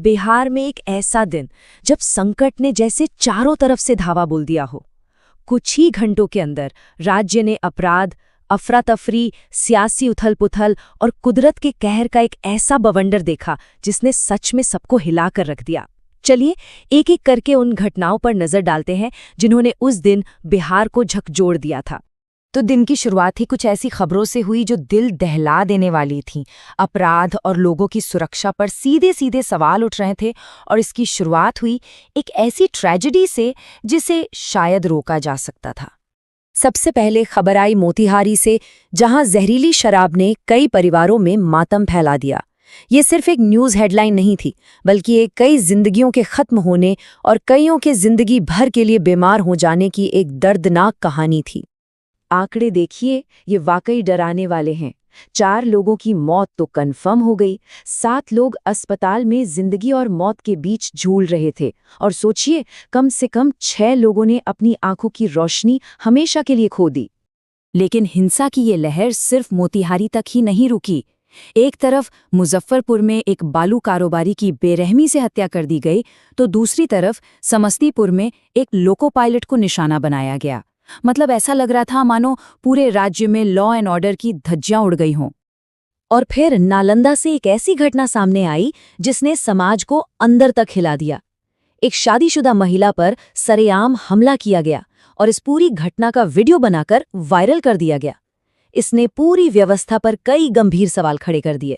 बिहार में एक ऐसा दिन जब संकट ने जैसे चारों तरफ से धावा बोल दिया हो। कुछ ही घंटों के अंदर राज्य ने अपराध, अफरा तफरी, सियासी उथल पुथल और कुदरत के कहर का एक ऐसा बवंडर देखा जिसने सच में सबको हिलाकर रख दिया। चलिए एक एक करके उन घटनाओं पर नजर डालते हैं जिन्होंने उस दिन बिहार को झकझोर दिया था। तो दिन की शुरुआत ही कुछ ऐसी खबरों से हुई जो दिल दहला देने वाली थीं। अपराध और लोगों की सुरक्षा पर सीधे सीधे सवाल उठ रहे थे और इसकी शुरुआत हुई एक ऐसी ट्रेजेडी से जिसे शायद रोका जा सकता था। सबसे पहले खबर आई मोतिहारी से, जहां जहरीली शराब ने कई परिवारों में मातम फैला दिया। ये सिर्फ एक न्यूज़ हेडलाइन नहीं थी, बल्कि एक कई जिंदगियों के खत्म होने और कईयों के जिंदगी भर के लिए बीमार हो जाने की एक दर्दनाक कहानी थी। आंकड़े देखिए, ये वाकई डराने वाले हैं। 4 लोगों की मौत तो कन्फर्म हो गई, 7 लोग अस्पताल में जिंदगी और मौत के बीच झूल रहे थे। और सोचिए, कम से कम 6 लोगों ने अपनी आंखों की रोशनी हमेशा के लिए खो दी। लेकिन हिंसा की ये लहर सिर्फ मोतिहारी तक ही नहीं रुकी। एक तरफ मुजफ्फरपुर में एक बालू कारोबारी की बेरहमी से हत्या कर दी गई, तो दूसरी तरफ समस्तीपुर में एक लोको पायलट को निशाना बनाया गया। मतलब ऐसा लग रहा था मानो पूरे राज्य में लॉ एंड ऑर्डर की धज्जियां उड़ गई हों। और फिर नालंदा से एक ऐसी घटना सामने आई जिसने समाज को अंदर तक हिला दिया। एक शादीशुदा महिला पर सरेआम हमला किया गया और इस पूरी घटना का वीडियो बनाकर वायरल कर दिया गया। इसने पूरी व्यवस्था पर कई गंभीर सवाल खड़े कर दिए।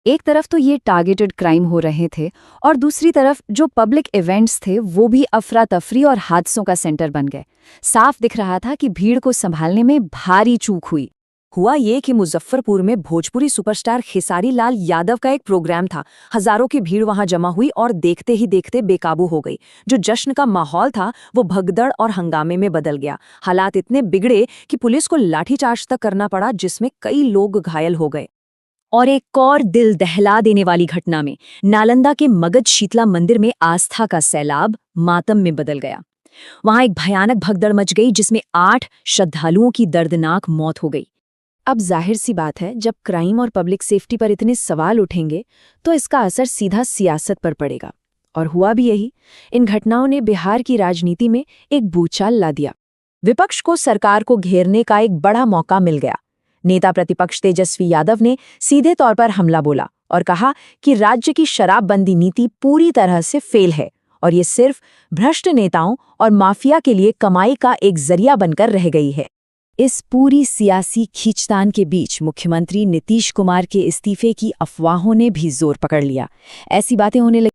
एक तरफ तो ये टारगेटेड क्राइम हो रहे थे और दूसरी तरफ जो पब्लिक इवेंट्स थे वो भी अफरा तफरी और हादसों का सेंटर बन गए। साफ दिख रहा था कि भीड़ को संभालने में भारी चूक हुई। हुआ ये कि मुजफ्फरपुर में भोजपुरी सुपरस्टार खेसारी लाल यादव का एक प्रोग्राम था। हजारों की भीड़ वहां जमा हुई और देखते ही देखते बेकाबू हो गई। जो जश्न का माहौल था वो भगदड़ और हंगामे में बदल गया। हालात इतने बिगड़े कि पुलिस को लाठीचार्ज तक करना पड़ा, जिसमें कई लोग घायल हो गए। और एक और दिल दहला देने वाली घटना में नालंदा के मगध शीतला मंदिर में आस्था का सैलाब मातम में बदल गया। वहां एक भयानक भगदड़ मच गई जिसमें 8 श्रद्धालुओं की दर्दनाक मौत हो गई। अब जाहिर सी बात है, जब क्राइम और पब्लिक सेफ्टी पर इतने सवाल उठेंगे तो इसका असर सीधा सियासत पर पड़ेगा। और हुआ भी यही। इन घटनाओं ने बिहार की राजनीति में एक भूचाल ला दिया। विपक्ष को सरकार को घेरने का एक बड़ा मौका मिल गया। नेता प्रतिपक्ष तेजस्वी यादव ने सीधे तौर पर हमला बोला और कहा कि राज्य की शराबबंदी नीति पूरी तरह से फेल है और ये सिर्फ भ्रष्ट नेताओं और माफिया के लिए कमाई का एक जरिया बनकर रह गई है। इस पूरी सियासी खींचतान के बीच मुख्यमंत्री नीतीश कुमार के इस्तीफे की अफवाहों ने भी जोर पकड़ लिया। ऐसी बातें होने लगी